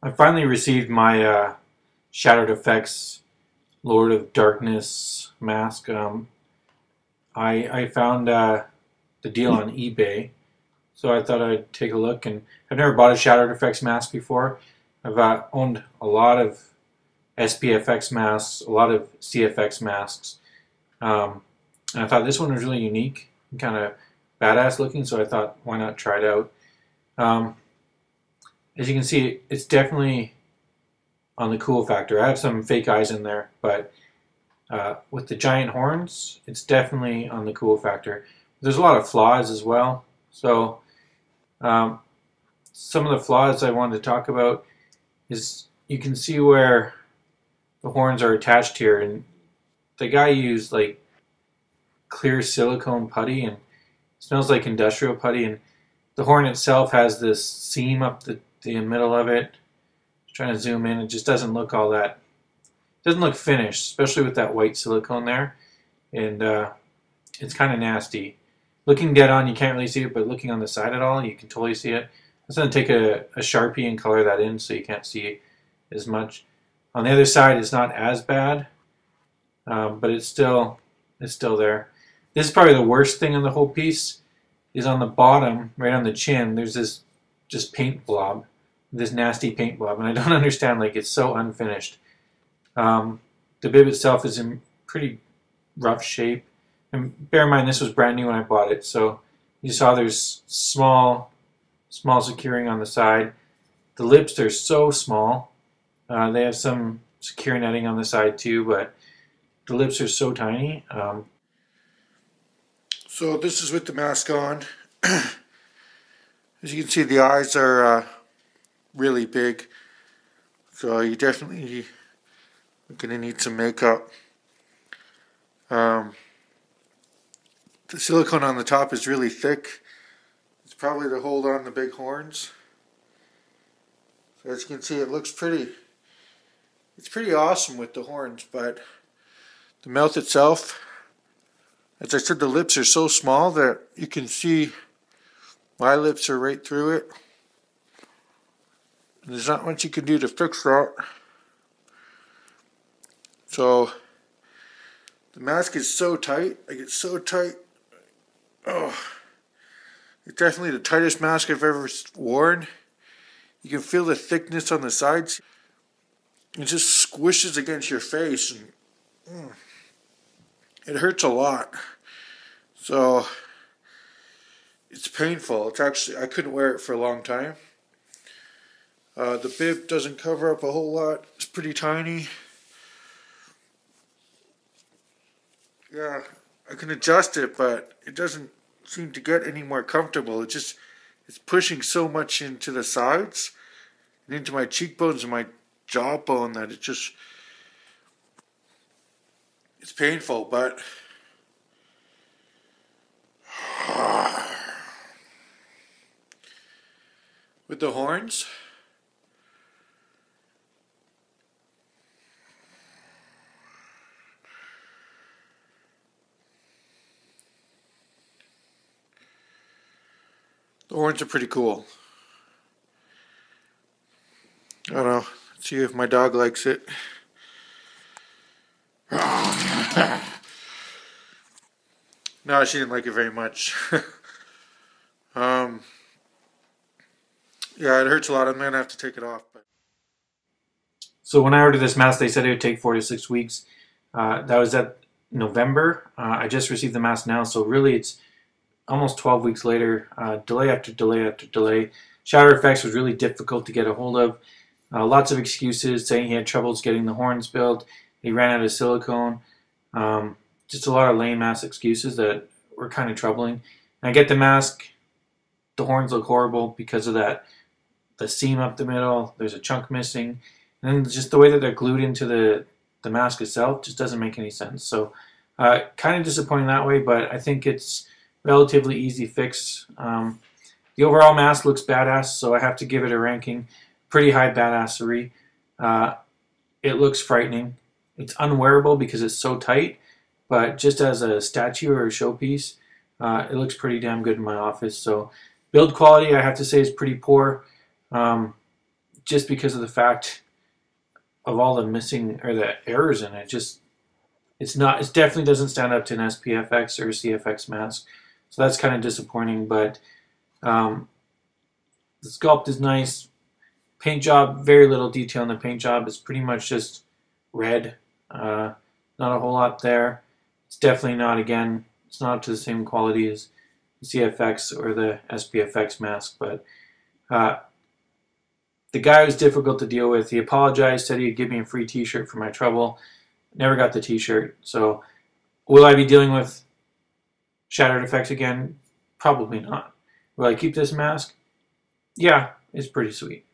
I finally received my Shattered FX Lord of Darkness mask. I found the deal on eBay, so I thought I'd take a look. And I've never bought a Shattered FX mask before. I've owned a lot of SPFX masks, a lot of CFX masks, and I thought this one was really unique and kind of badass looking. So I thought, why not try it out? Um, as you can see, it's definitely on the cool factor. I have some fake eyes in there, but with the giant horns, it's definitely on the cool factor. There's a lot of flaws as well. So um, some of the flaws I wanted to talk about is you can see where the horns are attached here, and the guy used like clear silicone putty, and it smells like industrial putty, and the horn itself has this seam up the middle of it. Trying to zoom in, it just doesn't look all that, doesn't look finished, especially with that white silicone there, and it's kind of nasty. Looking dead on, you can't really see it, but looking on the side at all, you can totally see it. I'm going to take a Sharpie and color that in so you can't see as much. On the other side, it's not as bad, but it's still there. This is probably the worst thing on the whole piece, is on the bottom, right on the chin, there's this just paint blob, this nasty paint blob, and I don't understand, like, it's so unfinished. The bib itself is in pretty rough shape, and bear in mind this was brand new when I bought it, so you saw there's small securing on the side. The lips, they're so small. They have some secure netting on the side too, but the lips are so tiny. So this is with the mask on. As you can see, the eyes are really big, so you definitely are going to need some makeup. The silicone on the top is really thick. It's probably to hold on the big horns. So as you can see, it looks pretty, it's pretty awesome with the horns, but the mouth itself, as I said, the lips are so small that you can see my lips are right through it. And there's not much you can do to fix that. So the mask is so tight, like it's so tight. Oh, it's definitely the tightest mask I've ever worn. You can feel the thickness on the sides. It just squishes against your face, and it hurts a lot. So it's painful. It's actually, I couldn't wear it for a long time. The bib doesn't cover up a whole lot. It's pretty tiny. Yeah, I can adjust it, but it doesn't seem to get any more comfortable. It's pushing so much into the sides and into my cheekbones and my jawbone that it's painful, but with the horns, the horns are pretty cool. I don't know. Let's see if my dog likes it. No, she didn't like it very much. Yeah, it hurts a lot. I'm gonna have to take it off. But So when I ordered this mask, they said it would take 4 to 6 weeks. That was at November. I just received the mask now, so really it's almost 12 weeks later. Delay after delay after delay. Shadow FX was really difficult to get a hold of. Lots of excuses, saying he had troubles getting the horns built. He ran out of silicone. Just a lot of lame ass excuses that were kind of troubling. And I get the mask. The horns look horrible because of that. The seam up the middle. There's a chunk missing. And then just the way that they're glued into the mask itself just doesn't make any sense. So kind of disappointing that way, but I think it's relatively easy fix. The overall mask looks badass, so I have to give it a ranking. Pretty high badassery. It looks frightening. It's unwearable because it's so tight, but just as a statue or a showpiece, it looks pretty damn good in my office. So build quality, I have to say, is pretty poor. just because of the fact of all the missing or the errors in it. Just it definitely doesn't stand up to an SPFX or a CFX mask, so that's kind of disappointing. But the sculpt is nice. Paint job, very little detail in the paint job. It's pretty much just red. Not a whole lot there. It's definitely not, again, it's not up to the same quality as the CFX or the SPFX mask, but the guy was difficult to deal with. He apologized, said he'd give me a free t-shirt for my trouble. Never got the t-shirt. So will I be dealing with Shattered FX again? Probably not. Will I keep this mask? Yeah, it's pretty sweet.